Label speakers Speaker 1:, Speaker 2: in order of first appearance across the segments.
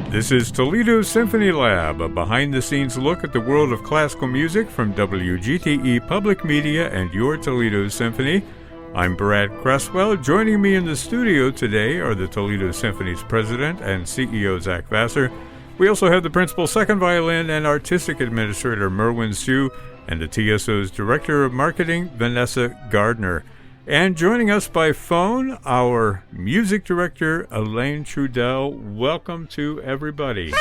Speaker 1: This is Toledo Symphony Lab, a behind-the-scenes look at the world of classical music from WGTE Public Media and your Toledo Symphony. I'm Brad Cresswell. Joining me in the studio today are the Toledo Symphony's president and CEO, Zach Vassar. We also have the principal second violin and artistic administrator, Merwin Hsu, and the TSO's director of marketing, Vanessa Gardner. And joining us by phone, our music director, Elaine Trudell. Welcome to everybody.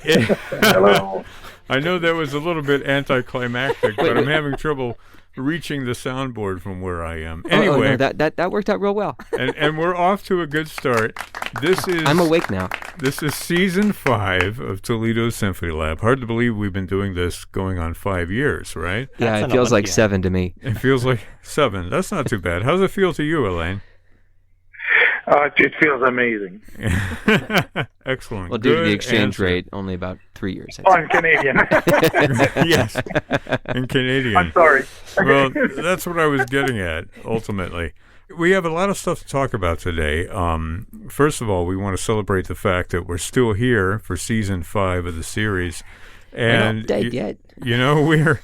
Speaker 2: Hello.
Speaker 1: I know that was a little bit anticlimactic, but I'm having trouble reaching the soundboard from where I am. Anyway,
Speaker 3: no, that worked out real well.
Speaker 1: and we're off to a good start.
Speaker 3: I'm awake now.
Speaker 1: This is season 5 of Toledo Symphony Lab. Hard to believe we've been doing this going on 5 years, right?
Speaker 3: Yeah, it feels like 7 to me.
Speaker 1: It feels like 7. That's not too bad. How's it feel to you, Elaine?
Speaker 2: It feels amazing.
Speaker 1: Excellent.
Speaker 3: Well, due to the exchange
Speaker 1: answer.
Speaker 3: rate, only about 3 years.
Speaker 2: I'm Canadian.
Speaker 1: Yes, in Canadian.
Speaker 2: I'm sorry.
Speaker 1: Well, that's what I was getting at, ultimately. We have a lot of stuff to talk about today. First of all, we want to celebrate the fact that we're still here for season 5 of the series. And
Speaker 3: We're not dead yet.
Speaker 1: You know, there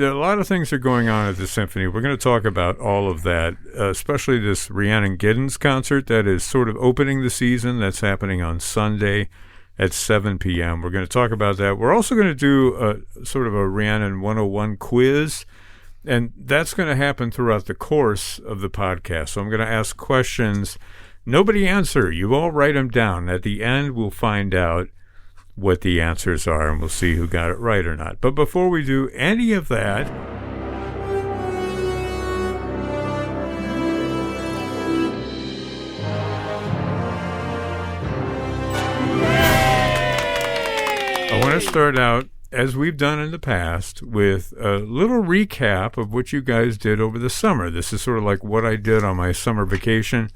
Speaker 1: are a lot of things are going on at the symphony. We're going to talk about all of that, especially this Rhiannon Giddens concert that is sort of opening the season. That's happening on Sunday at 7 p.m. We're going to talk about that. We're also going to do a sort of a Rhiannon 101 quiz, and that's going to happen throughout the course of the podcast. So I'm going to ask questions. Nobody answer. You all write them down. At the end, we'll find out what the answers are, and we'll see who got it right or not. But before we do any of that, I want to start out, as we've done in the past, with a little recap of what you guys did over the summer. This is sort of like what I did on my summer vacation.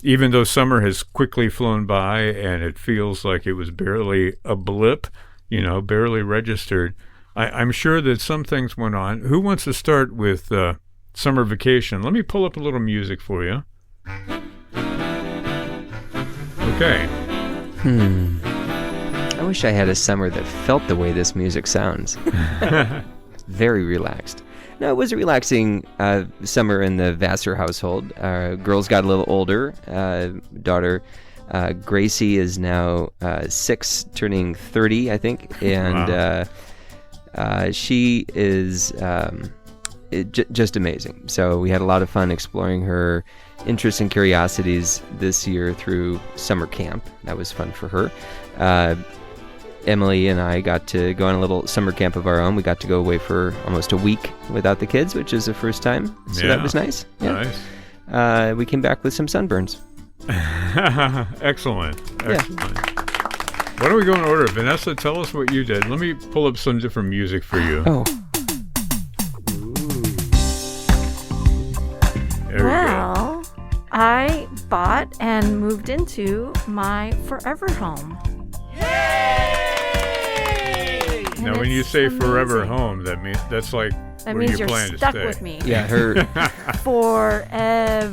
Speaker 1: Even though summer has quickly flown by and it feels like it was barely a blip, barely registered, I'm sure that some things went on. Who wants to start with summer vacation? Let me pull up a little music for you. Okay.
Speaker 3: I wish I had a summer that felt the way this music sounds. Very relaxed. No, it was a relaxing summer in the Vassar household. Girls got a little older. Daughter Gracie is now 6, turning 30, I think. And she is just amazing. So we had a lot of fun exploring her interests and curiosities this year through summer camp. That was fun for her. Emily and I got to go on a little summer camp of our own. We got to go away for almost a week without the kids, which is the first time. So that was nice. Yeah.
Speaker 1: Nice.
Speaker 3: We came back with some sunburns.
Speaker 1: Excellent.
Speaker 3: Yeah.
Speaker 1: Why don't we go in order? Vanessa, tell us what you did. Let me pull up some different music for you.
Speaker 3: Oh.
Speaker 1: There we
Speaker 4: Well, I bought and moved into my forever home.
Speaker 1: Now, when you say forever home, that means that's like
Speaker 4: That
Speaker 1: where
Speaker 4: means
Speaker 1: you
Speaker 4: you're
Speaker 1: plan
Speaker 4: stuck
Speaker 1: to stay.
Speaker 4: with me.
Speaker 3: Yeah, her
Speaker 4: Forever.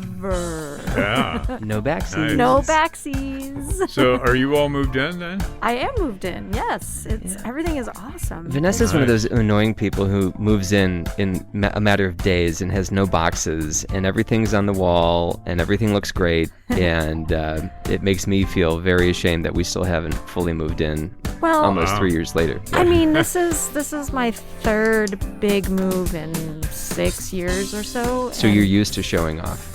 Speaker 1: Yeah.
Speaker 3: no backseat.
Speaker 1: Nice.
Speaker 4: No backsies.
Speaker 1: So, are you all moved in then?
Speaker 4: I am moved in. Yes, everything is awesome.
Speaker 3: Vanessa's one of
Speaker 1: Nice.
Speaker 3: those annoying people who moves in a matter of days and has no boxes and everything's on the wall and everything looks great and it makes me feel very ashamed that we still haven't fully moved in
Speaker 4: Well,
Speaker 3: almost 3 years later.
Speaker 4: I mean, this is my third big move in 6 years or so.
Speaker 3: So you're used to showing off.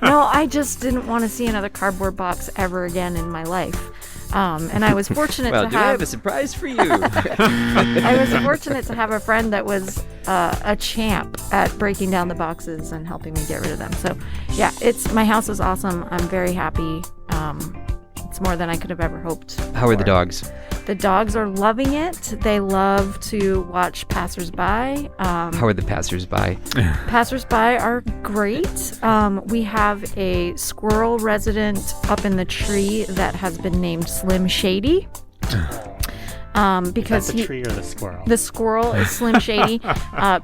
Speaker 4: No, I just didn't want to see another cardboard box ever again in my life. And I was fortunate
Speaker 3: Well,
Speaker 4: to
Speaker 3: do I
Speaker 4: have
Speaker 3: have a surprise for you?
Speaker 4: I was fortunate to have a friend that was a champ at breaking down the boxes and helping me get rid of them. So, yeah, my house is awesome. I'm very happy. It's more than I could have ever hoped.
Speaker 3: How are the dogs?
Speaker 4: The dogs are loving it. They love to watch passersby.
Speaker 3: How are the passersby?
Speaker 4: Passersby are great. We have a squirrel resident up in the tree that has been named Slim Shady. Because
Speaker 5: Is that the tree or the squirrel?
Speaker 4: The squirrel is Slim Shady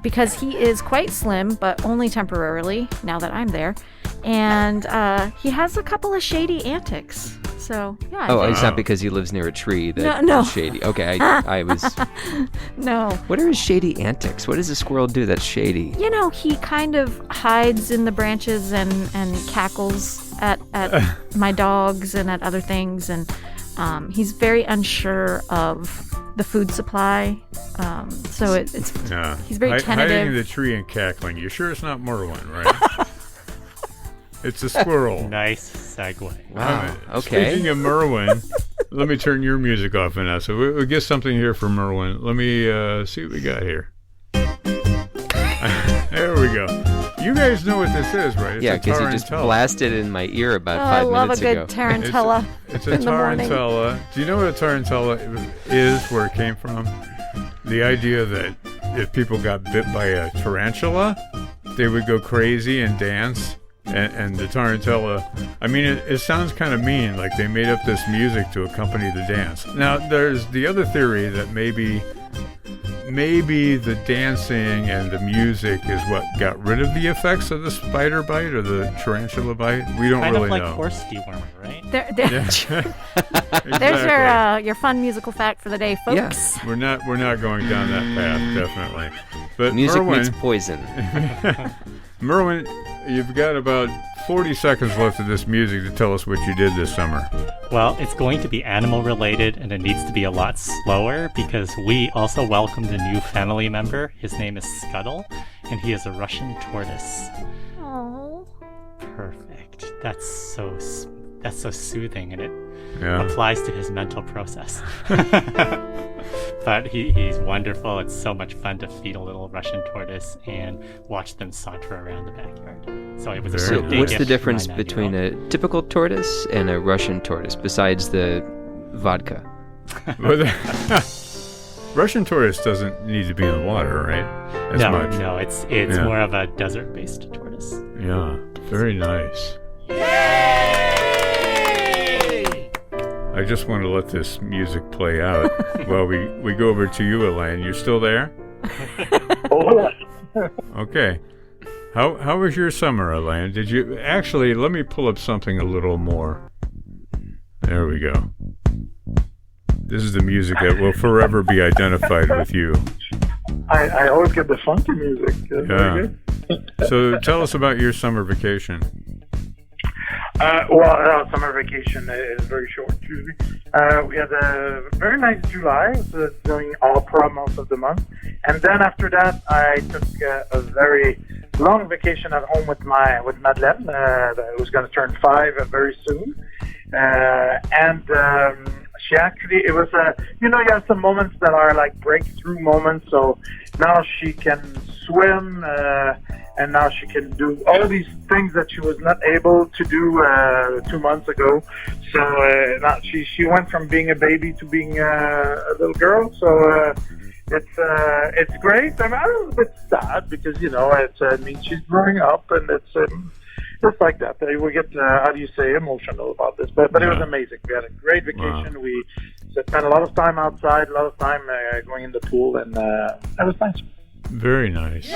Speaker 4: because he is quite slim, but only temporarily now that I'm there. And he has a couple of shady antics. So yeah.
Speaker 3: Oh,
Speaker 4: I
Speaker 3: it's
Speaker 4: think-
Speaker 3: not because he lives near a tree that
Speaker 4: No.
Speaker 3: is shady. Okay, I was.
Speaker 4: No.
Speaker 3: What are his shady antics? What does a squirrel do that's shady?
Speaker 4: You know, he kind of hides in the branches and cackles at my dogs and at other things, and he's very unsure of the food supply. So it's
Speaker 1: Yeah.
Speaker 4: he's very
Speaker 1: Hiding in
Speaker 4: tentative.
Speaker 1: the tree and cackling. You sure it's not Merwin, right? It's a squirrel.
Speaker 5: Nice segue.
Speaker 3: Wow. Okay.
Speaker 1: Speaking of Merwin, let me turn your music off, Vanessa. We'll get something here for Merwin. Let me see what we got here. There we go. You guys know what this is, right? It's
Speaker 3: Yeah,
Speaker 1: a
Speaker 3: because you just
Speaker 1: tarantella.
Speaker 3: blasted it in my ear about
Speaker 4: I
Speaker 3: 5
Speaker 4: love a
Speaker 3: minutes
Speaker 4: good
Speaker 3: ago.
Speaker 4: tarantella.
Speaker 1: It's a
Speaker 4: in the morning.
Speaker 1: tarantella. Do you know what a tarantella is, where it came from? The idea that if people got bit by a tarantula, they would go crazy and dance. And the tarantella, I mean, it sounds kind of mean, like they made up this music to accompany the dance. Now, there's the other theory that maybe the dancing and the music is what got rid of the effects of the spider bite or the tarantula bite. We don't
Speaker 5: Kind
Speaker 1: really
Speaker 5: of like
Speaker 1: know.
Speaker 5: horse dewormer, right?
Speaker 4: There,
Speaker 1: Yeah.
Speaker 4: there's your fun musical fact for the day, folks.
Speaker 1: We're not going down that path, definitely. But
Speaker 3: Music
Speaker 1: Merwin,
Speaker 3: meets poison.
Speaker 1: Merwin, you've got about 40 seconds left of this music to tell us what you did this summer.
Speaker 5: Well, it's going to be animal related, and it needs to be a lot slower because we also welcomed a new family member. His name is Scuttle, and he is a Russian tortoise.
Speaker 4: Oh.
Speaker 5: Perfect. That's so soothing, and it
Speaker 1: Yeah.
Speaker 5: applies to his mental process. But he's wonderful. It's so much fun to feed a little Russian tortoise and watch them saunter around the backyard. So it was a
Speaker 1: Very
Speaker 5: birthday
Speaker 1: nice.
Speaker 3: What's
Speaker 5: gift
Speaker 3: the
Speaker 5: for
Speaker 3: difference
Speaker 5: my
Speaker 3: between
Speaker 5: 9-year-old.
Speaker 3: a typical tortoise and a Russian tortoise, besides the vodka?
Speaker 1: Well, Russian tortoise doesn't need to be in the water, right? As much.
Speaker 5: No, it's
Speaker 1: Yeah.
Speaker 5: more of a desert-based tortoise.
Speaker 1: Yeah. Very nice. I just want to let this music play out while we go over to you, Elaine. You still there?
Speaker 2: Oh,
Speaker 1: Okay. How was your summer, Elaine? Did you actually? Let me pull up something a little more. There we go. This is the music that will forever be identified with you.
Speaker 2: I always get the funky music. Very good.
Speaker 1: So tell us about your summer vacation.
Speaker 2: Summer vacation is very short, usually. We had a very nice July, so doing opera most of the month. And then after that, I took a very long vacation at home with Madeleine, who's going to turn 5 very soon. She actually, it was you have some moments that are like breakthrough moments. So now she can swim, and now she can do all these things that she was not able to do 2 months ago. So now she went from being a baby to being a little girl. So it's great. I'm a little bit sad because it means she's growing up, and it's just like that. We get how do you say, emotional about this, but it was amazing. We had a great vacation.
Speaker 1: Wow.
Speaker 2: We spent a lot of time outside, a lot of time going in the pool, and that was nice.
Speaker 1: Very nice.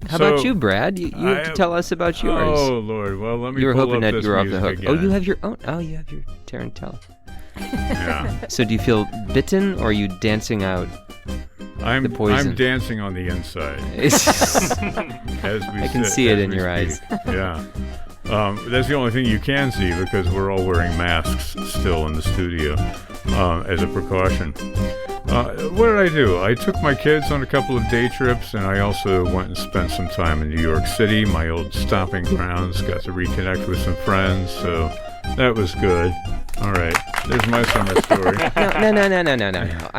Speaker 3: How
Speaker 1: So,
Speaker 3: about you, Brad? You have to tell us about yours.
Speaker 1: Oh Lord! Well, let me.
Speaker 3: You were
Speaker 1: pull
Speaker 3: hoping
Speaker 1: up
Speaker 3: that
Speaker 1: this
Speaker 3: you were off the
Speaker 1: music
Speaker 3: hook. Oh,
Speaker 1: again.
Speaker 3: you have your own. Oh, you have your tarantella.
Speaker 1: Yeah.
Speaker 3: So do you feel bitten, or are you dancing out? The poison.
Speaker 1: I'm dancing on the inside. As we
Speaker 3: I can see it in your eyes.
Speaker 1: Yeah. That's the only thing you can see because we're all wearing masks still in the studio as a precaution. What did I do? I took my kids on a couple of day trips, and I also went and spent some time in New York City, my old stomping grounds. Got to reconnect with some friends, so that was good. All right, there's my summer story.
Speaker 3: No.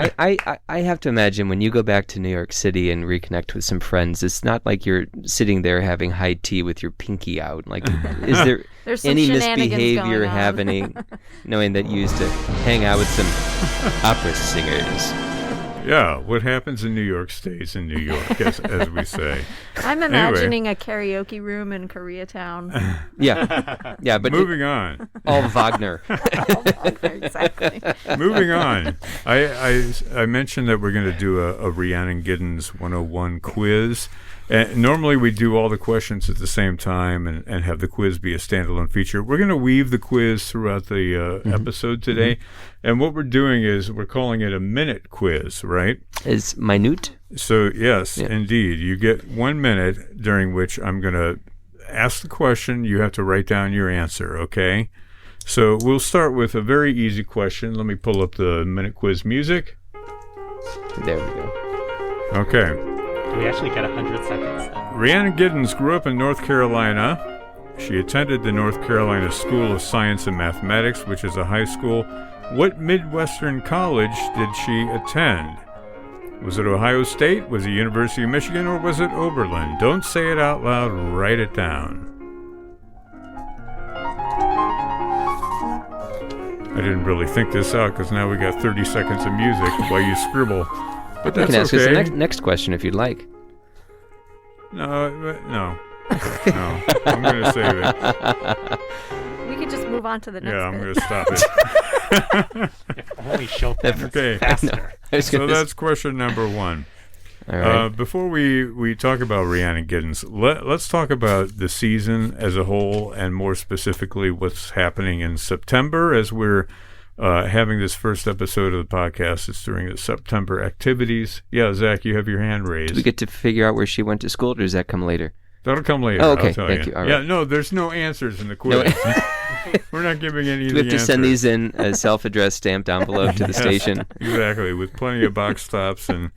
Speaker 3: I have to imagine when you go back to New York City and reconnect with some friends, it's not like you're sitting there having high tea with your pinky out. Like, is there
Speaker 4: There's some
Speaker 3: any
Speaker 4: shenanigans
Speaker 3: misbehavior
Speaker 4: going on.
Speaker 3: happening, knowing that you used to hang out with some opera singers?
Speaker 1: Yeah, what happens in New York stays in New York, as we say.
Speaker 4: I'm imagining a karaoke room in Koreatown.
Speaker 3: Yeah, but
Speaker 1: Moving on.
Speaker 3: all Wagner.
Speaker 4: Exactly.
Speaker 1: Moving on. I mentioned that we're going to do a Rhiannon Giddens 101 quiz. And normally we do all the questions at the same time and have the quiz be a standalone feature. We're going to weave the quiz throughout the episode today. And what we're doing is we're calling it a minute quiz, right?
Speaker 3: Is minute?
Speaker 1: So, yes, indeed. You get 1 minute during which I'm going to ask the question. You have to write down your answer, okay? So we'll start with a very easy question. Let me pull up the minute quiz music.
Speaker 3: There we go.
Speaker 1: Okay.
Speaker 5: Do we actually get 100 seconds?
Speaker 1: Rhiannon Giddens grew up in North Carolina. She attended the North Carolina School of Science and Mathematics, which is a high school. What Midwestern college did she attend? Was it Ohio State, was it University of Michigan, or was it Oberlin? Don't say it out loud, write it down. I didn't really think this out because now we got 30 seconds of music while you scribble. But that's
Speaker 3: You can ask
Speaker 1: okay.
Speaker 3: us the next question if you'd like.
Speaker 1: No. I'm going to save it.
Speaker 4: We could just move on to the next
Speaker 1: Yeah, I'm
Speaker 4: bit.
Speaker 1: going to stop it.
Speaker 5: If only Chopin was
Speaker 1: Okay.
Speaker 5: faster.
Speaker 1: So that's question number 1.
Speaker 3: All right.
Speaker 1: Before we talk about Rhiannon Giddens, let's talk about the season as a whole and more specifically what's happening in September as we're having this first episode of the podcast. It's during the September activities. Yeah, Zach, you have your hand raised.
Speaker 3: Do we get to figure out where she went to school, or does that come later?
Speaker 1: That'll come later.
Speaker 3: Oh, okay.
Speaker 1: I'll tell
Speaker 3: Thank you. All right.
Speaker 1: Yeah, no, there's no answers in the quiz. We're not giving any of
Speaker 3: Do
Speaker 1: the
Speaker 3: we have to
Speaker 1: answers.
Speaker 3: send these in a self-addressed stamped envelope to the station?
Speaker 1: Exactly, with plenty of box tops and,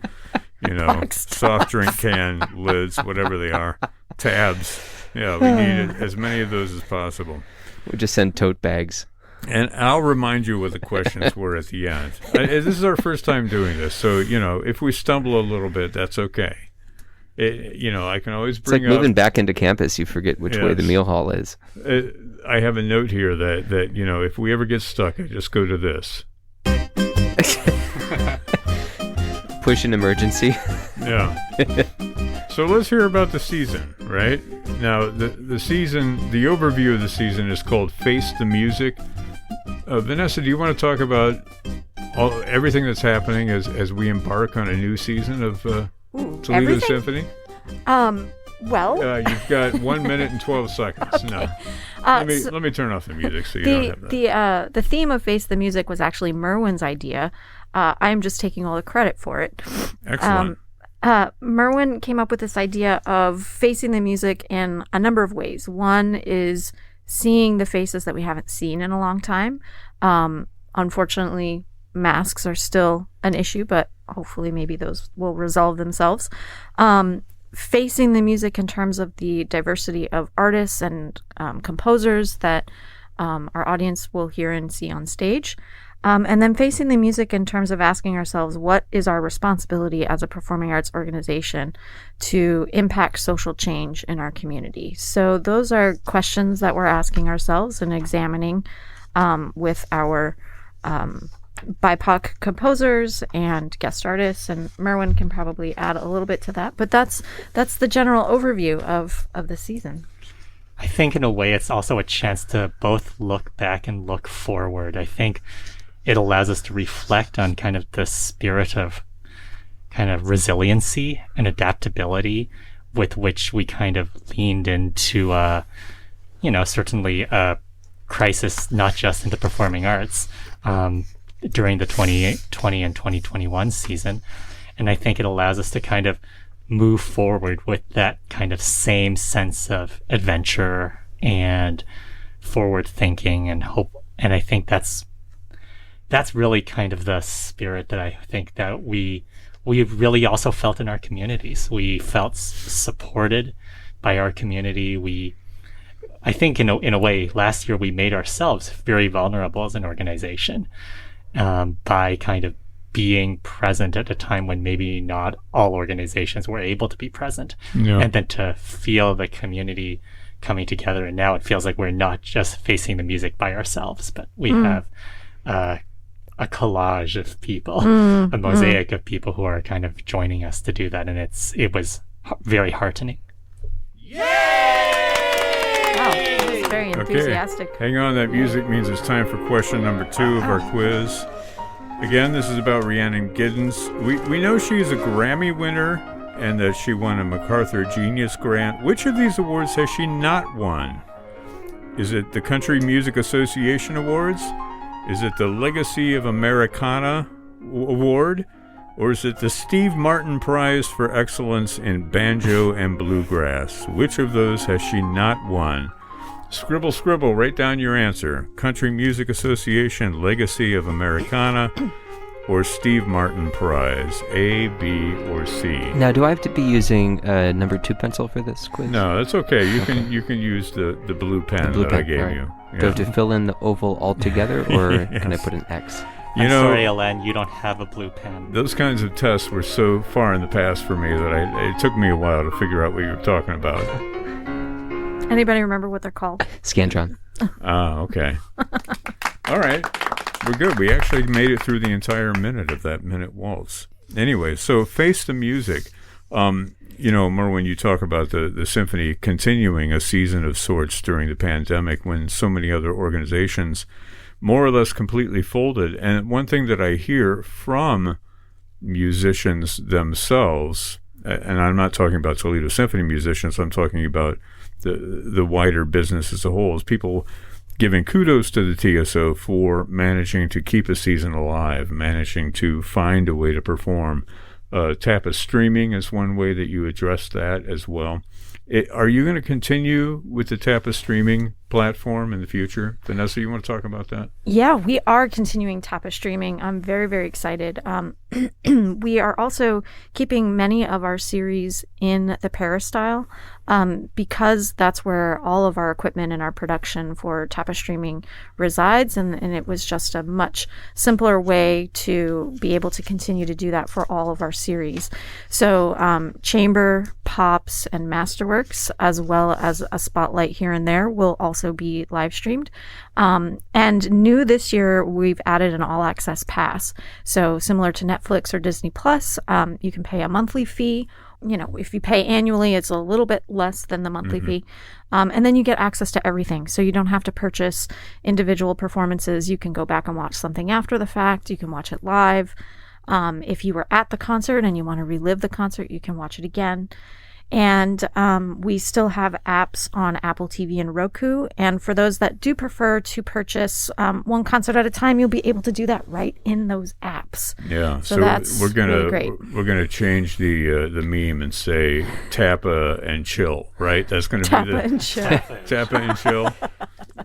Speaker 1: soft drink can lids, whatever they are, tabs. Yeah, we need as many of those as possible.
Speaker 3: We'll just send tote bags.
Speaker 1: And I'll remind you what the questions were at the end. This is our first time doing this, so, if we stumble a little bit, that's okay. I can always
Speaker 3: It's
Speaker 1: bring
Speaker 3: like
Speaker 1: up...
Speaker 3: moving back into campus. You forget which way the meal hall is.
Speaker 1: I have a note here that if we ever get stuck, I just go to this.
Speaker 3: Push an emergency.
Speaker 1: Yeah. So let's hear about the season, right? Now, the season, the overview of the season is called Face the Music. Vanessa, do you want to talk about everything that's happening as we embark on a new season of Toledo
Speaker 4: everything?
Speaker 1: Symphony?
Speaker 4: Well,
Speaker 1: You've got 1 minute and 12 seconds.
Speaker 4: Okay.
Speaker 1: No.
Speaker 4: so
Speaker 1: Let me turn off the music so you don't have that.
Speaker 4: the theme of Face the Music was actually Merwin's idea. I'm just taking all the credit for it.
Speaker 1: Excellent.
Speaker 4: Merwin came up with this idea of facing the music in a number of ways. One is seeing the faces that we haven't seen in a long time. Unfortunately, masks are still an issue, but hopefully maybe those will resolve themselves. Facing the music in terms of the diversity of artists and composers that our audience will hear and see on stage. And then facing the music in terms of asking ourselves, what is our responsibility as a performing arts organization to impact social change in our community? So those are questions that we're asking ourselves and examining with our BIPOC composers and guest artists, and Merwin can probably add a little bit to that. But that's the general overview of the season.
Speaker 5: I think in a way it's also a chance to both look back and look forward. I think it allows us to reflect on kind of the spirit of kind of resiliency and adaptability with which we kind of leaned into, certainly a crisis, not just in the performing arts, during the 2020 and 2021 season. And I think it allows us to kind of move forward with that kind of same sense of adventure and forward thinking and hope. And I think that's really kind of the spirit that I think that we really also felt in our communities. We felt supported by our community. I think in a way, last year we made ourselves very vulnerable as an organization by kind of being present at a time when maybe not all organizations were able to be present.
Speaker 1: Yeah.
Speaker 5: And then to feel the community coming together. And now it feels like we're not just facing the music by ourselves, but we have a collage of people, a mosaic of people who are kind of joining us to do that. And it was very heartening.
Speaker 4: Wow, that was very enthusiastic.
Speaker 1: Okay. Hang on, that music means it's time for question number 2 of our quiz. Again, this is about Rhiannon Giddens. We know she's a Grammy winner and that she won a MacArthur Genius Grant. Which of these awards has she not won? Is it the Country Music Association Awards? Is it the Legacy of Americana Award? Or is it the Steve Martin Prize for Excellence in Banjo and Bluegrass? Which of those has she not won? Scribble, scribble, write down your answer. Country Music Association, Legacy of Americana, or Steve Martin Prize, A, B, or C.
Speaker 3: Now, do I have to be using a number 2 pencil for this quiz?
Speaker 1: No, that's okay. You can use the blue pen that I gave you.
Speaker 3: Do I have to fill in the oval altogether, or
Speaker 1: Yes.
Speaker 3: can I put an X?
Speaker 1: You
Speaker 5: I'm
Speaker 1: know,
Speaker 5: sorry, Alain, you don't have a blue pen.
Speaker 1: those kinds of tests were so far in the past for me that it took me a while to figure out what you were talking about.
Speaker 4: Anybody remember what they're called?
Speaker 3: Scantron.
Speaker 1: Ah, okay. All right. We're good. We actually made it through the entire minute of that minute waltz. Anyway, so Face the Music. Merwin, you talk about the symphony continuing a season of sorts during the pandemic when so many other organizations more or less completely folded. And one thing that I hear from musicians themselves, and I'm not talking about Toledo Symphony musicians, I'm talking about the wider business as a whole, is people giving kudos to the TSO for managing to keep a season alive, managing to find a way to perform. TAPA streaming is one way that you address that as well. Are you going to continue with the TAPA streaming platform in the future? Vanessa, you want to talk about that?
Speaker 4: Yeah, we are continuing TAPA streaming. I'm very, very excited. We are also keeping many of our series in the Peristyle because that's where all of our equipment and our production for TAPA streaming resides. And it was just a much simpler way to be able to continue to do that for all of our series. So Chamber, Pops, and Masterworks, as well as a spotlight here and there, will also be live streamed. And new this year, we've added an all access pass. So similar to Netflix or Disney Plus, you can pay a monthly fee. If you pay annually, it's a little bit less than the monthly fee. And then you get access to everything. So you don't have to purchase individual performances. You can go back and watch something after the fact. You can watch it live. If you were at the concert and you want to relive the concert, you can watch it again. And we still have apps on Apple TV and Roku. And for those that do prefer to purchase one concert at a time, you'll be able to do that right in those apps.
Speaker 1: Yeah,
Speaker 4: so that's really great.
Speaker 1: We're gonna change the meme and say Tapa and chill, right? That's gonna be
Speaker 4: Tapa and chill.
Speaker 1: Tapa and chill.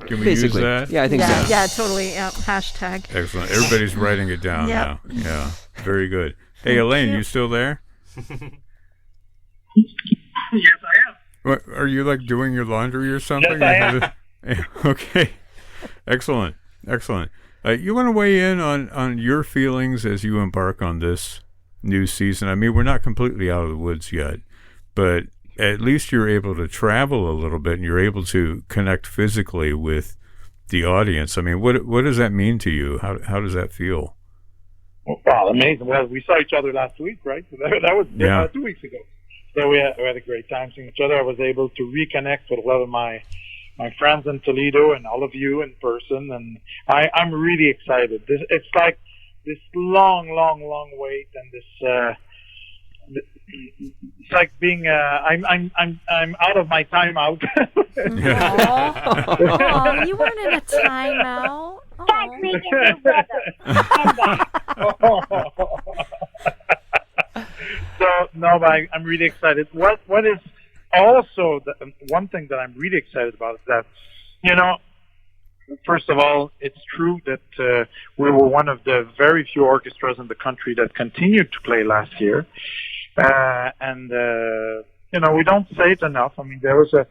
Speaker 1: Can we
Speaker 3: Basically.
Speaker 1: use that?
Speaker 3: Yeah, I think so.
Speaker 4: Yeah, totally. Yeah, hashtag.
Speaker 1: Excellent. Everybody's writing it down now. Yeah, very good. Hey, Elaine, you still there?
Speaker 2: Yes, I am.
Speaker 1: What, are you like doing your laundry or something?
Speaker 2: Yes, I am.
Speaker 1: Okay. Excellent. You want to weigh in on your feelings as you embark on this new season? I mean, we're not completely out of the woods yet, but at least you're able to travel a little bit and you're able to connect physically with the audience. I mean, what does that mean to you? How does that feel?
Speaker 2: Wow, amazing. Well, we saw each other last week, right? That was 2 weeks ago. So we had a great time seeing each other. I was able to reconnect with a lot of my friends in Toledo and all of you in person, and I'm really excited. It's like this long wait, and it's like being I'm out of my timeout.
Speaker 4: Oh, you weren't in a timeout.
Speaker 6: Start making new weather. Come back.
Speaker 2: So no, but I'm really excited. What is also one thing that I'm really excited about is that first of all, it's true that we were one of the very few orchestras in the country that continued to play last year, and we don't say it enough. I mean, there was a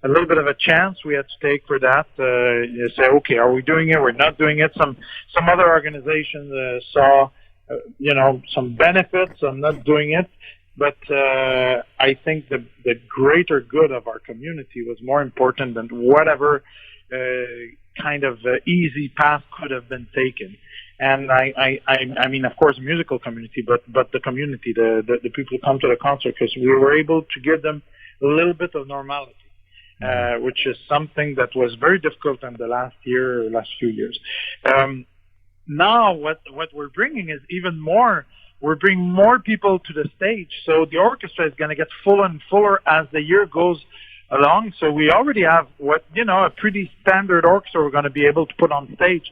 Speaker 2: little bit of a chance we had to take for that. You say, okay, are we doing it? We're not doing it. Some other organizations saw some benefits of not doing it. But I think the greater good of our community was more important than whatever kind of easy path could have been taken. And I mean, of course, musical community, but the community, the people who come to the concert, because we were able to give them a little bit of normality, which is something that was very difficult in the last few years. Now, what we're bringing is even more we're bringing more people to the stage. So the orchestra is going to get fuller and fuller as the year goes along. So we already have a pretty standard orchestra we're going to be able to put on stage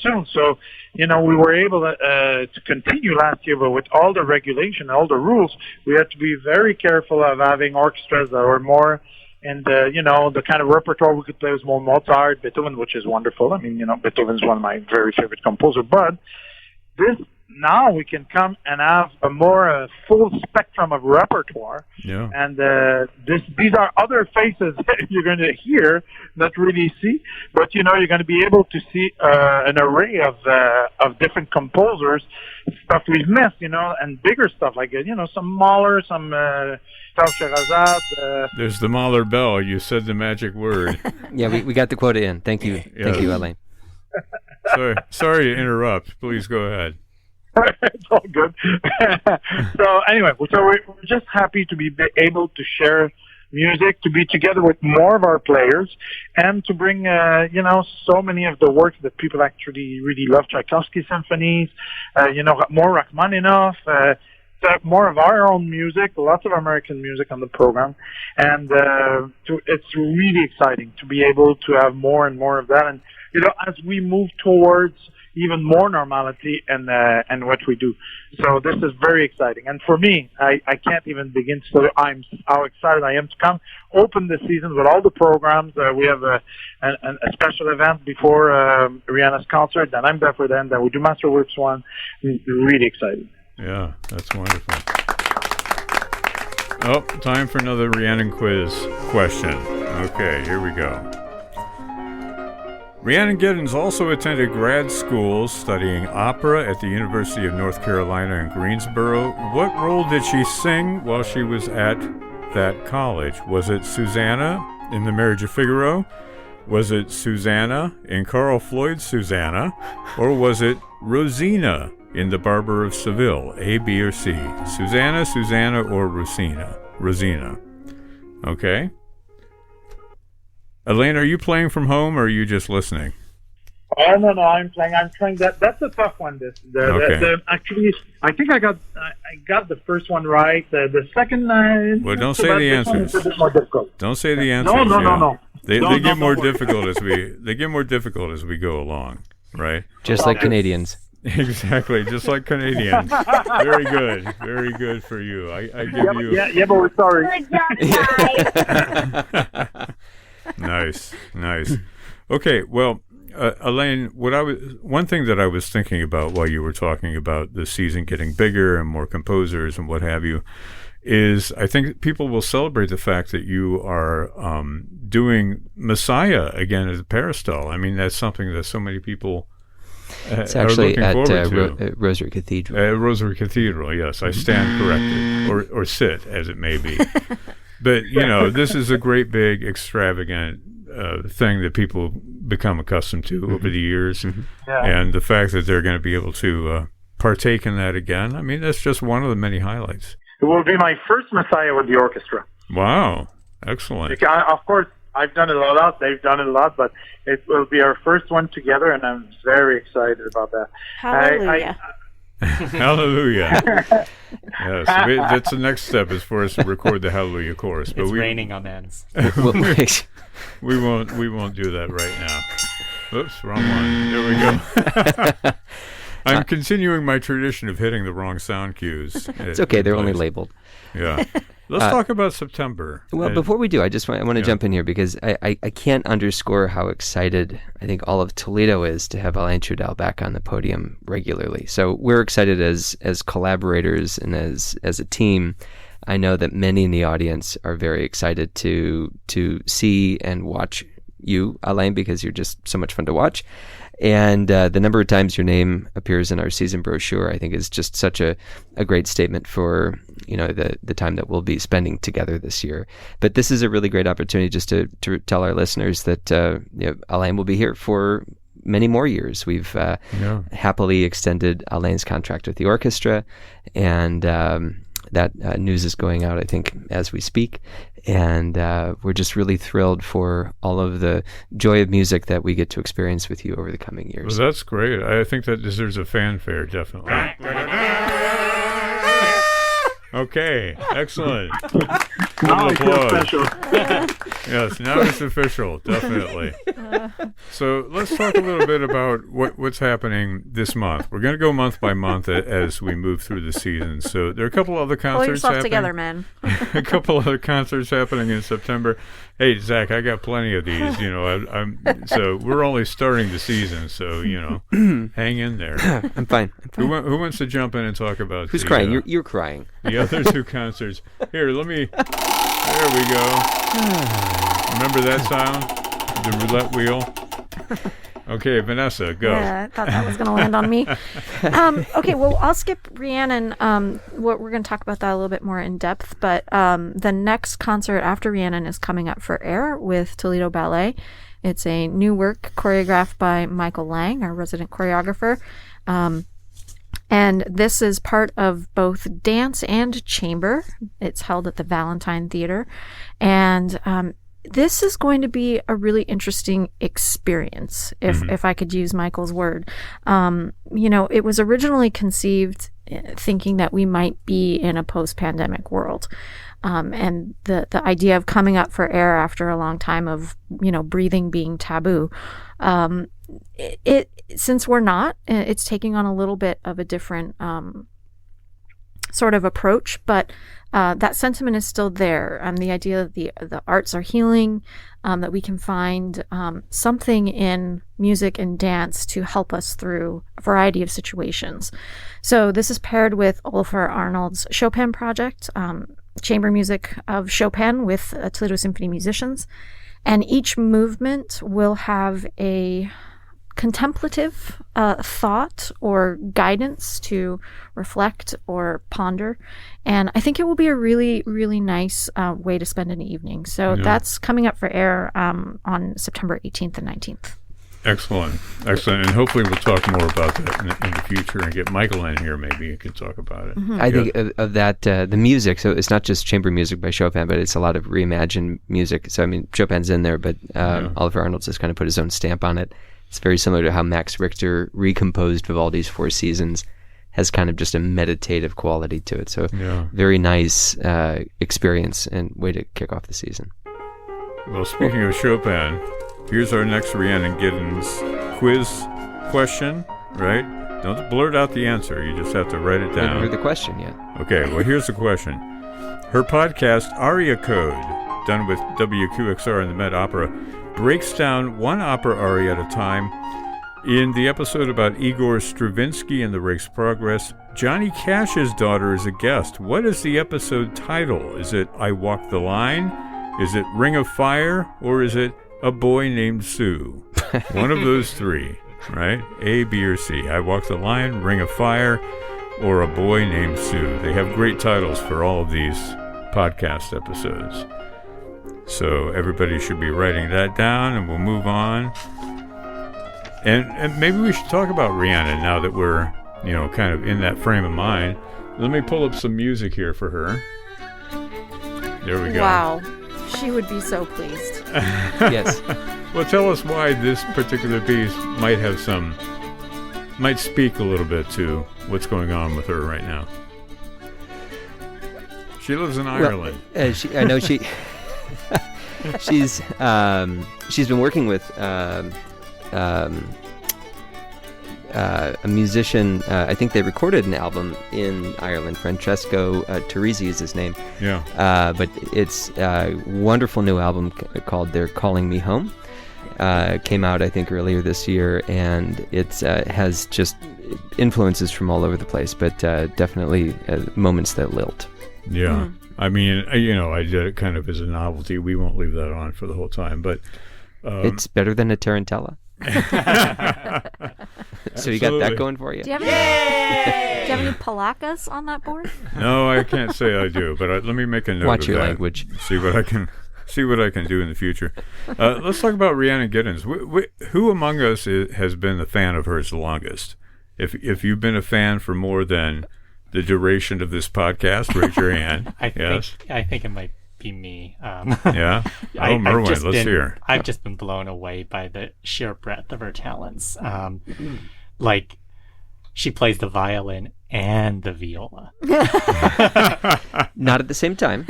Speaker 2: soon. So, we were able to continue last year, but with all the regulation, all the rules, we had to be very careful of having orchestras that were more in the kind of repertoire we could play was more Mozart, Beethoven, which is wonderful. I mean, Beethoven's one of my very favorite composers, but now we can come and have a more full spectrum of repertoire.
Speaker 1: Yeah.
Speaker 2: And these are other faces that you're going to hear, not really see, but you're going to be able to see an array of different composers, stuff we've missed, and bigger stuff like some Mahler, some Charles Sherazade.
Speaker 1: There's the Mahler bell. You said the magic word.
Speaker 3: Yeah, we got the quota in. Thank you.
Speaker 1: Yes.
Speaker 3: Thank you, Alain.
Speaker 1: Sorry to interrupt. Please go ahead.
Speaker 2: It's all good. So anyway, we're just happy to be able to share music, to be together with more of our players, and to bring, so many of the works that people actually really love, Tchaikovsky symphonies, more Rachmaninoff, more of our own music, lots of American music on the program, and it's really exciting to be able to have more and more of that, and as we move towards even more normality and what we do. So this is very exciting. And for me, I can't even begin to tell you how excited I am to come open the season with all the programs. We have a special event before Rihanna's concert, and I'm there for them. Then we do Masterworks 1. Really excited.
Speaker 1: Yeah, that's wonderful. Oh, time for another Rhiannon quiz question. Okay, here we go. Rhiannon Giddens also attended grad school studying opera at the University of North Carolina in Greensboro. What role did she sing while she was at that college? Was it Susanna in The Marriage of Figaro? Was it Susanna in Carl Floyd's Susanna? Or was it Rosina in The Barber of Seville? A, B, or C? Susanna, or Rosina. Okay. Elaine, are you playing from home, or are you just listening?
Speaker 2: Oh, no, I'm playing. That's a tough one. Actually, I think I got the first one right. The second,
Speaker 1: well, don't say the answers.
Speaker 2: A bit more difficult.
Speaker 1: Don't say the answers.
Speaker 2: No.
Speaker 1: They get more difficult as we go along, right?
Speaker 3: Just like Canadians.
Speaker 1: Exactly, just like Canadians. Very good for you. I give you.
Speaker 2: Yeah, but we're sorry.
Speaker 6: Good job, guys.
Speaker 1: Nice. Okay, well, Elaine, one thing that I was thinking about while you were talking about the season getting bigger and more composers and what have you, is I think people will celebrate the fact that you are doing Messiah again at the Peristyle. I mean, that's something that so many people
Speaker 3: it's actually
Speaker 1: are looking
Speaker 3: at
Speaker 1: forward to.
Speaker 3: Rosary Cathedral.
Speaker 1: Rosary Cathedral, yes. I stand corrected, or sit, as it may be. But, this is a great, big, extravagant thing that people become accustomed to over the years. Mm-hmm. Yeah. And the fact that they're going to be able to partake in that again, I mean, that's just one of the many highlights.
Speaker 2: It will be my first Messiah with the orchestra.
Speaker 1: Wow. Excellent.
Speaker 2: Because, of course, I've done it a lot, they've done it a lot, but it will be our first one together, and I'm very excited about that.
Speaker 4: Hallelujah.
Speaker 1: Hallelujah. Yes, that's the next step is for us to record the Hallelujah chorus. But
Speaker 5: it's raining amens.
Speaker 1: we won't do that right now. Oops, wrong one. There we go. I'm continuing my tradition of hitting the wrong sound cues.
Speaker 3: It's okay, they're only labeled.
Speaker 1: Yeah. Let's talk about September.
Speaker 3: Well, before we do, I want to jump in here because I can't underscore how excited I think all of Toledo is to have Alain Trudel back on the podium regularly. So we're excited as collaborators and as a team. I know that many in the audience are very excited to see and watch you, Alain, because you're just so much fun to watch. And the number of times your name appears in our season brochure, I think, is just such a great statement for the time that we'll be spending together this year. But this is a really great opportunity just to tell our listeners that Alain will be here for many more years. We've happily extended Alain's contract with the orchestra, and that news is going out, I think, as we speak. And we're just really thrilled for all of the joy of music that we get to experience with you over the coming years.
Speaker 1: Well, that's great. I think that deserves a fanfare, definitely. Okay, excellent.
Speaker 2: Now I feel
Speaker 1: applause.
Speaker 2: special.
Speaker 1: Yes, now it's official, definitely. So let's talk a little bit about what's happening this month. We're going to go month by month as we move through the season. So there are a couple other
Speaker 4: Pull
Speaker 1: concerts
Speaker 4: yourself
Speaker 1: happening.
Speaker 4: together, man.
Speaker 1: A couple other concerts happening in September. Hey, Zach, I got plenty of these. So we're only starting the season. So hang in there.
Speaker 3: I'm fine.
Speaker 1: Who wants to jump in and talk about?
Speaker 3: Who's crying? You're crying.
Speaker 1: The other two concerts. Here, there we go. Remember that sound? The roulette wheel? Okay, Vanessa, go.
Speaker 4: Yeah, I thought that was going to land on me. Okay, well, I'll skip Rhiannon. We're going to talk about that a little bit more in depth. But the next concert after Rhiannon is coming up for air with Toledo Ballet. It's a new work choreographed by Michael Lang, our resident choreographer. And this is part of both dance and chamber. It's held at the Valentine Theater. And this is going to be a really interesting experience, if I could use Michael's word. It was originally conceived thinking that we might be in a post-pandemic world. And the idea of coming up for air after a long time of, breathing being taboo. Since we're not, it's taking on a little bit of a different sort of approach, but that sentiment is still there. The idea that the arts are healing, that we can find something in music and dance to help us through a variety of situations. So this is paired with Olafur Arnold's Chopin project, chamber music of Chopin with Toledo Symphony musicians. And each movement will have a contemplative thought or guidance to reflect or ponder. And I think it will be a really, really nice way to spend an evening. So that's coming up for air on September 18th and 19th.
Speaker 1: Excellent. And hopefully we'll talk more about that in the future and get Michael in here. Maybe you can talk about it.
Speaker 3: I think of that, the music. So it's not just chamber music by Chopin, but it's a lot of reimagined music. So, Chopin's in there, but Olafur Arnold's just kind of put his own stamp on it. It's very similar to how Max Richter recomposed Vivaldi's Four Seasons. Has kind of just a meditative quality to it. So very nice experience and way to kick off the season.
Speaker 1: Well, speaking of Chopin, here's our next Rhiannon Giddens quiz question, right? Don't blurt out the answer. You just have to write it
Speaker 3: I haven't
Speaker 1: down.
Speaker 3: heard the question yet.
Speaker 1: Okay, well, here's the question. Her podcast, Aria Code, done with WQXR and the Met Opera, breaks down one opera aria at a time. In the episode about Igor Stravinsky and the Rake's Progress, Johnny Cash's daughter is a guest. What is the episode title? Is it I Walk the Line? Is it Ring of Fire? Or is it A Boy Named Sue? One of those three, right? A, B, or C. I Walk the Line, Ring of Fire, or A Boy Named Sue. They have great titles for all of these podcast episodes. So everybody should be writing that down, and we'll move on. And maybe we should talk about Rhiannon now that we're, kind of in that frame of mind. Let me pull up some music here for her. There we go.
Speaker 4: Wow. She would be so pleased.
Speaker 3: Yes.
Speaker 1: Well, tell us why this particular piece might speak a little bit to what's going on with her right now. She lives in Ireland.
Speaker 3: I know she... she's been working with a musician. I think they recorded an album in Ireland. Francesco Teresi is his name.
Speaker 1: Yeah.
Speaker 3: But it's a wonderful new album called "They're Calling Me Home." Came out I think earlier this year, and it has just influences from all over the place, but definitely moments that lilt.
Speaker 1: Yeah. I mean, I did it kind of as a novelty. We won't leave that on for the whole time, but
Speaker 3: it's better than a Tarantella. So you got that going for you.
Speaker 4: Do you have any palakas on that board?
Speaker 1: No, I can't say I do, but let me make a note
Speaker 3: Watch
Speaker 1: of
Speaker 3: your
Speaker 1: that.
Speaker 3: language.
Speaker 1: See what I can do in the future. Let's talk about Rhiannon Giddens. Who among us has been a fan of hers the longest? If you've been a fan for more than the duration of this podcast, raise your hand.
Speaker 5: I think it might be me.
Speaker 1: Yeah? Oh, Merwin, let's hear.
Speaker 5: I've just been blown away by the sheer breadth of her talents. she plays the violin and the viola.
Speaker 3: Not at the same time.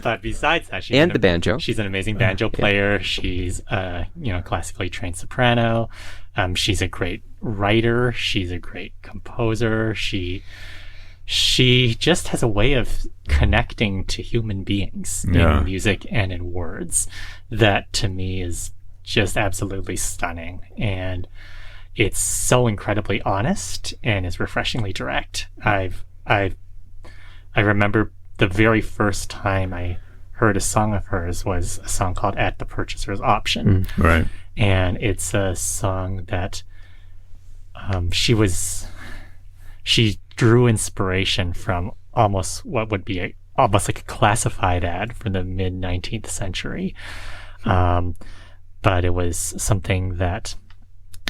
Speaker 5: But besides that,
Speaker 3: the banjo.
Speaker 5: She's an amazing banjo player. She's classically trained soprano. She's a great writer. She's a great composer. She just has a way of connecting to human beings in music and in words that to me is just absolutely stunning. And it's so incredibly honest and is refreshingly direct. I remember the very first time I heard a song of hers was a song called At the Purchaser's Option.
Speaker 1: Right.
Speaker 5: And it's a song that she drew inspiration from almost what would be almost like a classified ad from the mid 19th century. But it was something that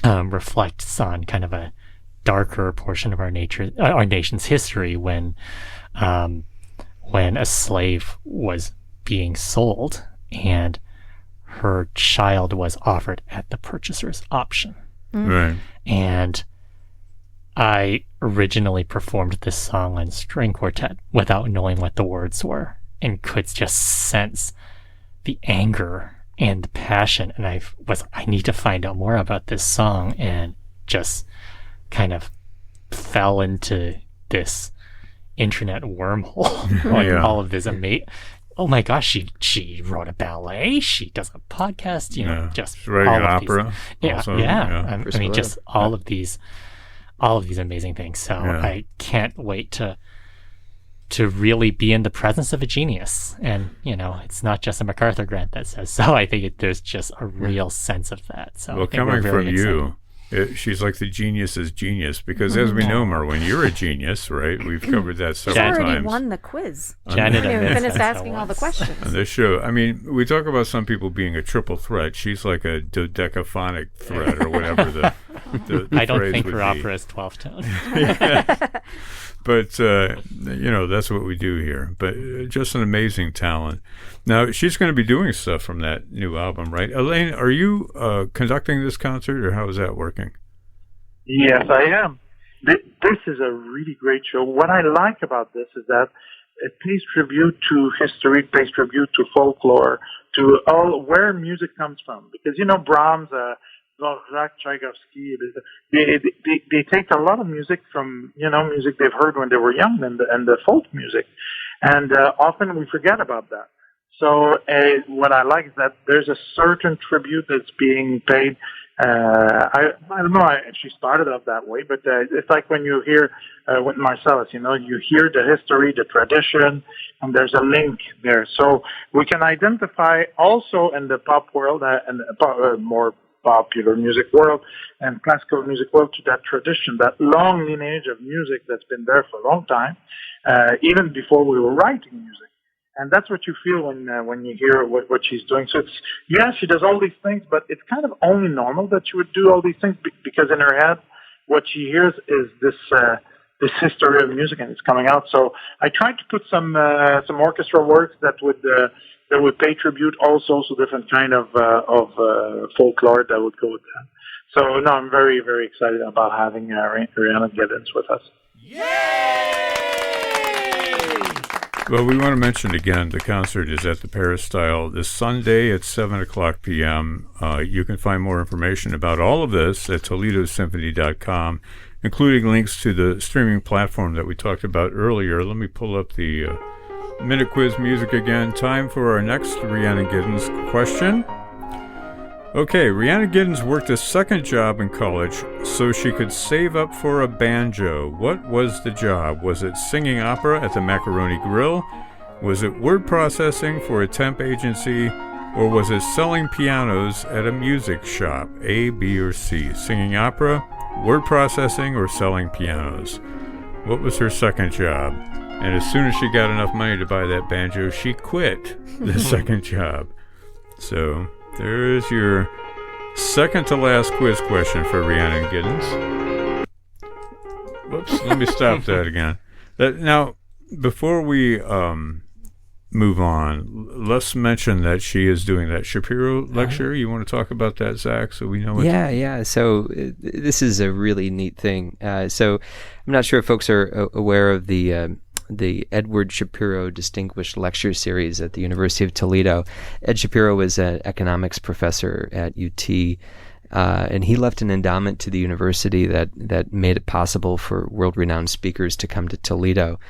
Speaker 5: reflects on kind of a darker portion of our nation's history when a slave was being sold and her child was offered at the purchaser's option.
Speaker 1: Right.
Speaker 5: And I originally performed this song on string quartet without knowing what the words were and could just sense the anger and the passion. And I need to find out more about this song, and just kind of fell into this internet wormhole. All of this oh my gosh, she wrote a ballet, she does a podcast, just
Speaker 1: writing
Speaker 5: all
Speaker 1: an
Speaker 5: of
Speaker 1: opera.
Speaker 5: These, just all of these amazing things. So I can't wait to really be in the presence of a genius. And it's not just a MacArthur grant that says so. I think there's just a real sense of that. So
Speaker 1: well, coming from you, she's like the genius's genius, because as we know, Marwin, you're a genius, right? We've covered that several times.
Speaker 4: She already won the quiz.
Speaker 5: Janet,
Speaker 4: we finished asking all the questions.
Speaker 1: On this show, I mean, we talk about some people being a triple threat. She's like a dodecaphonic threat, or whatever the
Speaker 5: I don't
Speaker 1: phrase
Speaker 5: think
Speaker 1: would
Speaker 5: her
Speaker 1: be.
Speaker 5: opera is 12 tone.
Speaker 1: But, that's what we do here. But just an amazing talent. Now, she's going to be doing stuff from that new album, right? Elaine, are you conducting this concert, or how is that working?
Speaker 2: Yes, I am. This is a really great show. What I like about this is that it pays tribute to history, it pays tribute to folklore, to all where music comes from. Because, Brahms, Dvorak, Tchaikovsky, they take a lot of music from, music they've heard when they were young, and the folk music. And often we forget about that. So what I like is that there's a certain tribute that's being paid. I don't know, she started off that way, but it's like when you hear with Marcellus, you hear the history, the tradition, and there's a link there. So we can identify also in the pop world and more popular music world and classical music world to that tradition, that long lineage of music that's been there for a long time, even before we were writing music. And that's what you feel when you hear what she's doing. So she does all these things, but it's kind of only normal that she would do all these things because in her head, what she hears is this history of music, and it's coming out. So I tried to put some orchestral works that would pay tribute also to different kind of folklore that would go with that. So no, I'm very, very excited about having Rhiannon Giddens with us.
Speaker 1: Well, we want to mention again, the concert is at the Peristyle this Sunday at 7 o'clock p.m. You can find more information about all of this at ToledoSymphony.com, including links to the streaming platform that we talked about earlier. Let me pull up the Minute Quiz music again. Time for our next Rhiannon Giddens question. Okay, Rhiannon Giddens worked a second job in college so she could save up for a banjo. What was the job? Was it singing opera at the Macaroni Grill? Was it word processing for a temp agency? Or was it selling pianos at a music shop? A, B, or C? Singing opera, word processing, or selling pianos? What was her second job? And as soon as she got enough money to buy that banjo, she quit the second job. So there's your second to last quiz question for Rhiannon Giddens. Whoops, let me stop that again. Now, before we move on, let's mention that she is doing that Shapiro lecture. You want to talk about that, Zach, so we know what
Speaker 3: Yeah. So this is a really neat thing. So I'm not sure if folks are aware of the Edward Shapiro Distinguished Lecture Series at the University of Toledo. Ed Shapiro was an economics professor at UT, and he left an endowment to the university that made it possible for world-renowned speakers to come to Toledo.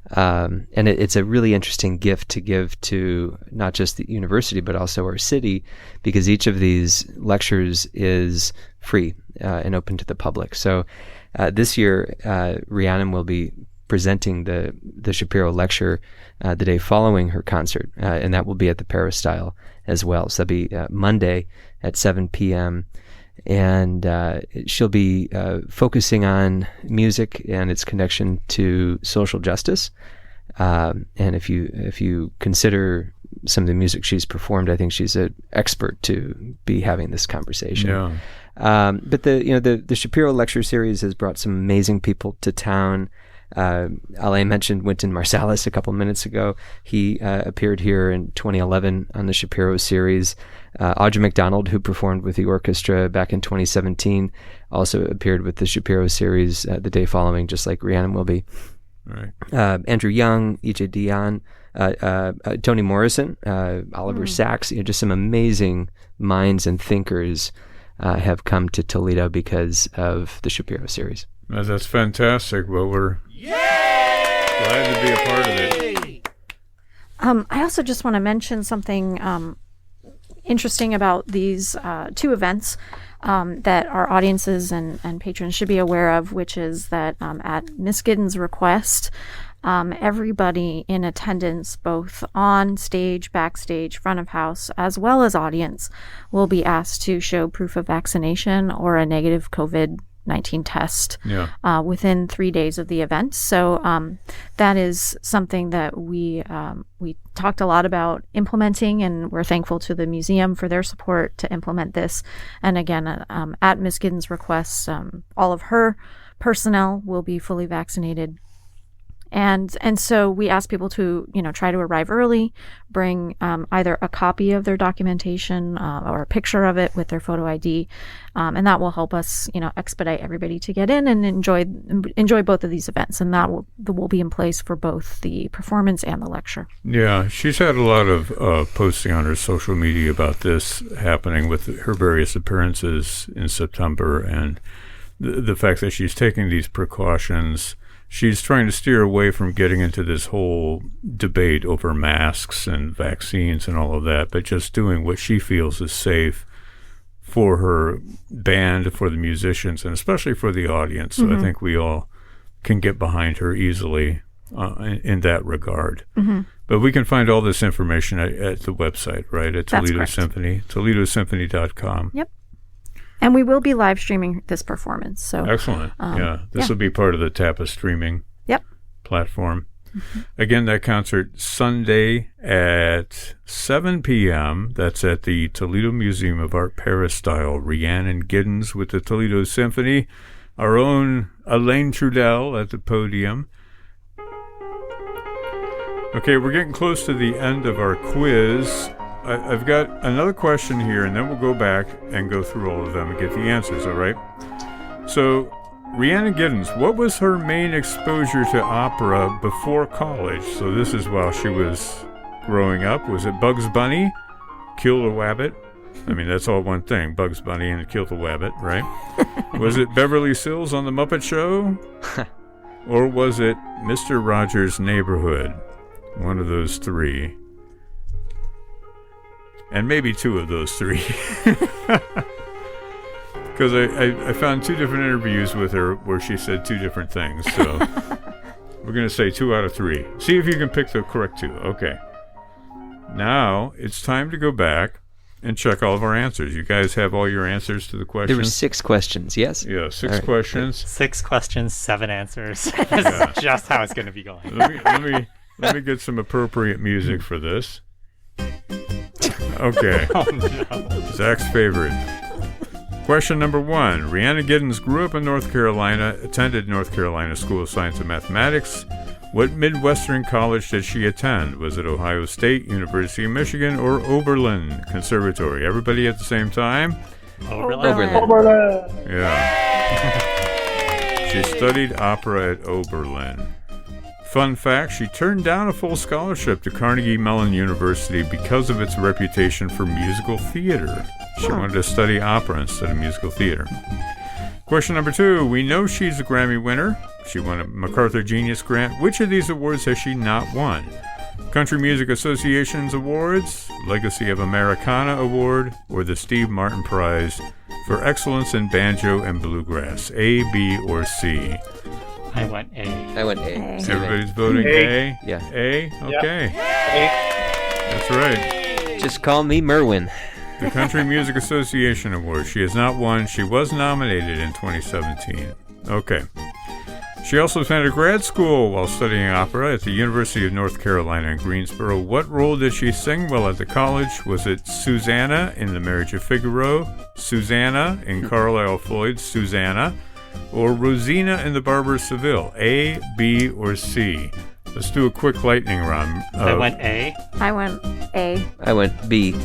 Speaker 3: And it's a really interesting gift to give to not just the university, but also our city, because each of these lectures is free and open to the public. So this year, Rhiannon will be presenting the Shapiro lecture the day following her concert, and that will be at the Peristyle as well. So that'll be Monday at 7 p.m., and she'll be focusing on music and its connection to social justice. And if you consider some of the music she's performed, I think she's an expert to be having this conversation.
Speaker 1: Yeah.
Speaker 3: But the Shapiro Lecture Series has brought some amazing people to town. Alain mentioned Wynton Marsalis a couple minutes ago. He appeared here in 2011 on the Shapiro series. Audra McDonald, who performed with the orchestra back in 2017, also appeared with the Shapiro series the day following, just like Rhiannon will be.
Speaker 1: Right.
Speaker 3: Andrew Young, E.J. Dion, Toni Morrison, Oliver Sacks, just some amazing minds and thinkers have come to Toledo because of the Shapiro series.
Speaker 1: That's fantastic. Well, we're glad to be a part of it.
Speaker 4: I also just want to mention something interesting about these two events that our audiences and patrons should be aware of, which is that at Miss Giddens' request, everybody in attendance, both on stage, backstage, front of house, as well as audience, will be asked to show proof of vaccination or a negative COVID-19 test within 3 days of the event. So that is something that we talked a lot about implementing, and we're thankful to the museum for their support to implement this. And again, at Ms. Giddens' request, all of her personnel will be fully vaccinated. And so we ask people to, try to arrive early, bring either a copy of their documentation or a picture of it with their photo ID, and that will help us, expedite everybody to get in and enjoy both of these events. And that will be in place for both the performance and the lecture.
Speaker 1: Yeah, she's had a lot of posting on her social media about this happening with her various appearances in September, and the fact that she's taking these precautions. She's trying to steer away from getting into this whole debate over masks and vaccines and all of that, but just doing what she feels is safe for her band, for the musicians, and especially for the audience. So I think we all can get behind her easily in that regard. But we can find all this information at the website, right, at Toledo Symphony, toledosymphony.com.
Speaker 4: Yep. And we will be live streaming this performance. So
Speaker 1: excellent. This will be part of the TAPA streaming platform. Again, that concert Sunday at 7 p.m. That's at the Toledo Museum of Art Peristyle. Rhiannon Giddens with the Toledo Symphony. Our own Alain Trudel at the podium. Okay, we're getting close to the end of our quiz. I've got another question here, and then we'll go back and go through all of them and get the answers, all right? So, Rhiannon Giddens, what was her main exposure to opera before college? So this is while she was growing up. Was it Bugs Bunny, Kill the Wabbit? I mean, that's all one thing, Bugs Bunny and Kill the Wabbit, right? Was it Beverly Sills on The Muppet Show? Or was it Mr. Rogers' Neighborhood? One of those three. And maybe two of those three. Because I found two different interviews with her where she said two different things. So we're going to say 2 out of 3. See if you can pick the correct 2. Okay. Now it's time to go back and check all of our answers. You guys have all your answers to the questions?
Speaker 3: There were 6 questions, yes?
Speaker 1: Yeah, 6 questions.
Speaker 5: 6 questions, 7 answers. This is just how it's going to be going.
Speaker 1: Let me get some appropriate music for this. Okay.
Speaker 5: Oh, no.
Speaker 1: Zach's favorite. Question number 1. Rhiannon Giddens grew up in North Carolina, attended North Carolina School of Science and Mathematics. What Midwestern college did she attend? Was it Ohio State, University of Michigan, or Oberlin Conservatory? Everybody at the same time?
Speaker 3: Oberlin.
Speaker 1: Yeah. She studied opera at Oberlin. Fun fact, she turned down a full scholarship to Carnegie Mellon University because of its reputation for musical theater. She wanted to study opera instead of musical theater. Question number 2. We know she's a Grammy winner. She won a MacArthur Genius Grant. Which of these awards has she not won? Country Music Association's awards, Legacy of Americana Award, or the Steve Martin Prize for Excellence in Banjo and Bluegrass? A, B, or C?
Speaker 5: I went A.
Speaker 3: I went A.
Speaker 1: Everybody's voting A?
Speaker 3: Yeah.
Speaker 1: A? Okay.
Speaker 2: A.
Speaker 1: That's right.
Speaker 3: Just call me Merwin.
Speaker 1: The Country Music Association Award. She has not won. She was nominated in 2017. Okay. She also attended grad school while studying opera at the University of North Carolina in Greensboro. What role did she sing while at the college? Was it Susanna in The Marriage of Figaro, Susanna in Carlisle Floyd's Susanna, or Rosina in The Barber of Seville? A, B, or C? Let's do a quick lightning round.
Speaker 5: I went A.
Speaker 4: I went A.
Speaker 3: I went B.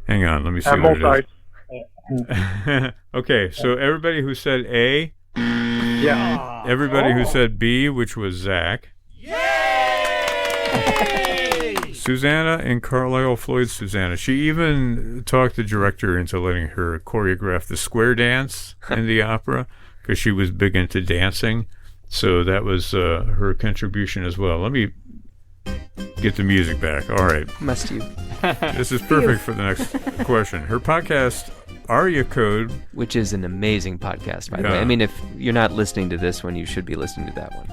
Speaker 1: Hang on, let me see
Speaker 2: I'm
Speaker 1: what
Speaker 2: both
Speaker 1: it is. Okay, so everybody who said A,
Speaker 2: Yeah.
Speaker 1: everybody who said B, which was Zach. Susanna in Carlisle Floyd's Susanna. She even talked the director into letting her choreograph the square dance in the opera because she was big into dancing. So that was her contribution as well. Let me get the music back. All right.
Speaker 3: Must you?
Speaker 1: This is perfect for the next question. Her podcast, Aria Code.
Speaker 3: Which is an amazing podcast, by the way.
Speaker 1: Yeah.
Speaker 3: I mean, if you're not listening to this one, you should be listening to that one.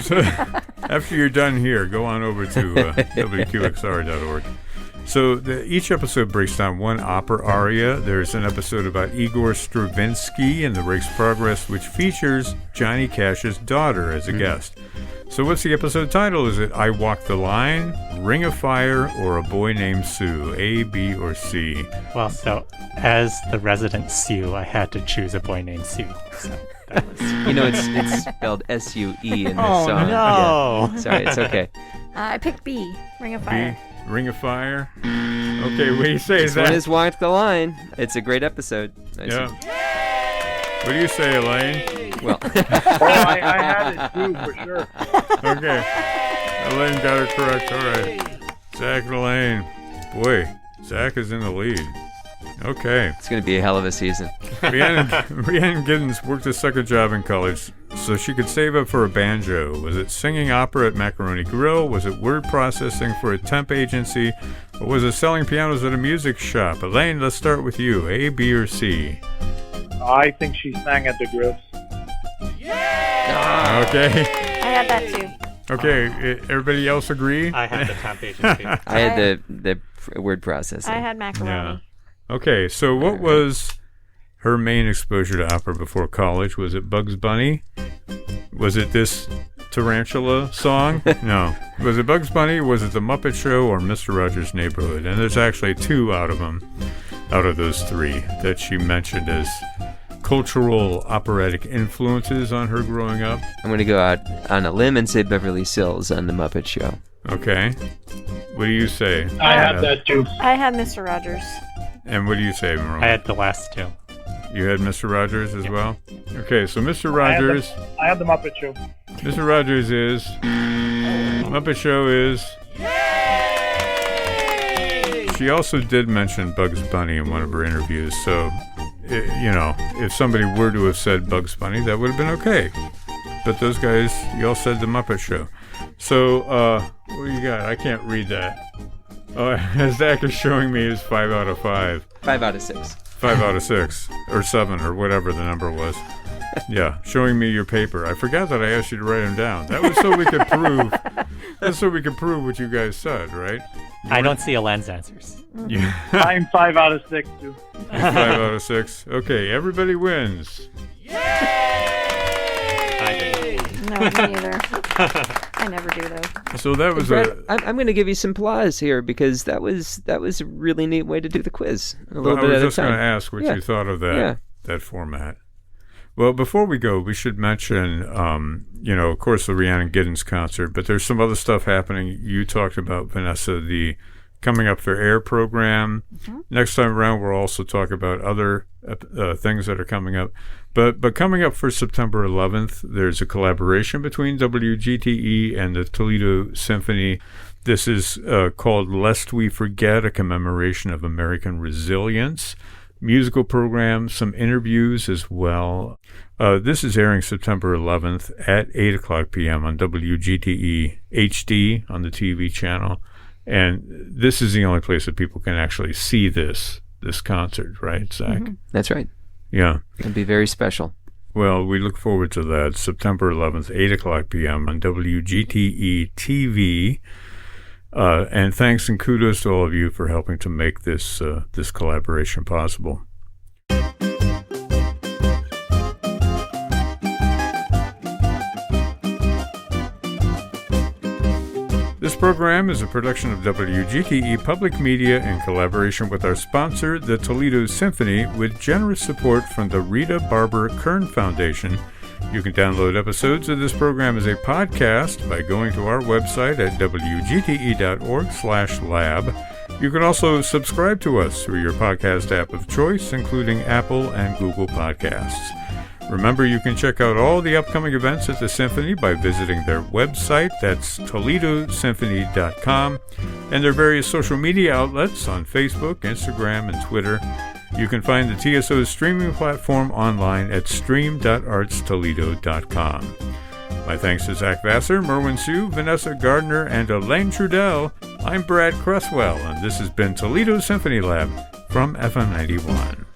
Speaker 1: So, after you're done here, go on over to WQXR.org. So each episode breaks down one opera aria. There's an episode about Igor Stravinsky and the Rake's Progress, which features Johnny Cash's daughter as a guest. So what's the episode title? Is it I Walk the Line, Ring of Fire, or A Boy Named Sue? A, B, or C?
Speaker 5: Well, so as the resident Sue, I had to choose A Boy Named Sue. So that was...
Speaker 3: You know, it's spelled S-U-E in this
Speaker 5: Oh,
Speaker 3: song.
Speaker 5: no.
Speaker 3: Yeah. Sorry, it's okay.
Speaker 4: I picked B. Ring of Fire.
Speaker 1: B, Ring of Fire. Okay, what do you say,
Speaker 3: This one
Speaker 1: Zach?
Speaker 3: is Walk the Line. It's a great episode.
Speaker 1: Yeah. What do you say, Elaine?
Speaker 3: Well,
Speaker 2: Oh, I had it too, for sure.
Speaker 1: Okay. Elaine got her correct. All right. Zach and Elaine. Boy, Zach is in the lead. Okay.
Speaker 3: it's going to be a hell of a season.
Speaker 1: Rhiannon Giddens worked a second job in college so she could save up for a banjo. Was it singing opera at Macaroni Grill? Was it word processing for a temp agency? Or was it selling pianos at a music shop? Elaine, let's start with you. A, B, or C?
Speaker 2: I think she sang at the Griffs.
Speaker 1: Okay.
Speaker 4: I had that too.
Speaker 1: Okay. Everybody else agree?
Speaker 5: I had the temp agency.
Speaker 3: I had the word processing.
Speaker 4: I had macaroni.
Speaker 1: Okay, so what was her main exposure to opera before college? Was it Bugs Bunny? Was it this Tarantula song? No. Was it Bugs Bunny? Was it The Muppet Show or Mr. Rogers' Neighborhood? And there's actually two out of those three that she mentioned as cultural operatic influences on her growing up.
Speaker 3: I'm going to go out on a limb and say Beverly Sills on The Muppet Show.
Speaker 1: Okay. What do you say?
Speaker 2: I had that too.
Speaker 4: I had Mr. Rogers.
Speaker 1: And what do you say, Merle?
Speaker 5: I had the last two.
Speaker 1: You had Mr. Rogers as well? Okay, so Mr. Rogers...
Speaker 2: I had the Muppet Show.
Speaker 1: Mr. Rogers is... Muppet Show is... She also did mention Bugs Bunny in one of her interviews, so, if somebody were to have said Bugs Bunny, that would have been okay. But those guys, y'all said the Muppet Show. So, what do you got? I can't read that. Zach is showing me is 5 out of 5.
Speaker 3: 5 out of 6.
Speaker 1: 5 out of 6. Or 7, or whatever the number was. Yeah, showing me your paper. I forgot that I asked you to write them down. That was so we could prove... That's so we could prove what you guys said, right?
Speaker 5: I don't see Elaine's answers.
Speaker 1: Yeah.
Speaker 2: I'm 5 out of 6 too.
Speaker 1: 5 out of 6. Okay, everybody wins.
Speaker 5: I did.
Speaker 4: No, me neither. I never do though.
Speaker 1: So that was
Speaker 3: Brett, I'm going to give you some applause here because that was a really neat way to do the quiz. A little
Speaker 1: I
Speaker 3: bit
Speaker 1: was
Speaker 3: at a
Speaker 1: just going
Speaker 3: time.
Speaker 1: to ask what
Speaker 3: Yeah.
Speaker 1: you thought of
Speaker 3: Yeah.
Speaker 1: that format. Well, before we go, we should mention, of course, the Rhiannon Giddens concert, but there's some other stuff happening. You talked about, Vanessa, the Coming Up for Air program. Mm-hmm. Next time around, we'll also talk about other things that are coming up. But coming up for September 11th, there's a collaboration between WGTE and the Toledo Symphony. This is called Lest We Forget, a commemoration of American resilience. Musical program, some interviews as well. This is airing September 11th at 8 o'clock p.m. on WGTE HD on the TV channel. And this is the only place that people can actually see this concert, right, Zach?
Speaker 3: Mm-hmm. That's right.
Speaker 1: Yeah.
Speaker 3: It'll be very special.
Speaker 1: Well, we look forward to that. September 11th, 8 o'clock p.m. on WGTE TV. And thanks and kudos to all of you for helping to make this collaboration possible. This program is a production of WGTE Public Media in collaboration with our sponsor, the Toledo Symphony, with generous support from the Rita Barber Kern Foundation. You can download episodes of this program as a podcast by going to our website at wgte.org/lab. You can also subscribe to us through your podcast app of choice, including Apple and Google Podcasts. Remember, you can check out all the upcoming events at the Symphony by visiting their website, that's toledosymphony.com, and their various social media outlets on Facebook, Instagram, and Twitter. You can find the TSO's streaming platform online at stream.artstoledo.com. My thanks to Zach Vassar, Merwin Sue, Vanessa Gardner, and Elaine Trudell. I'm Brad Cresswell, and this has been Toledo Symphony Lab from FM 91.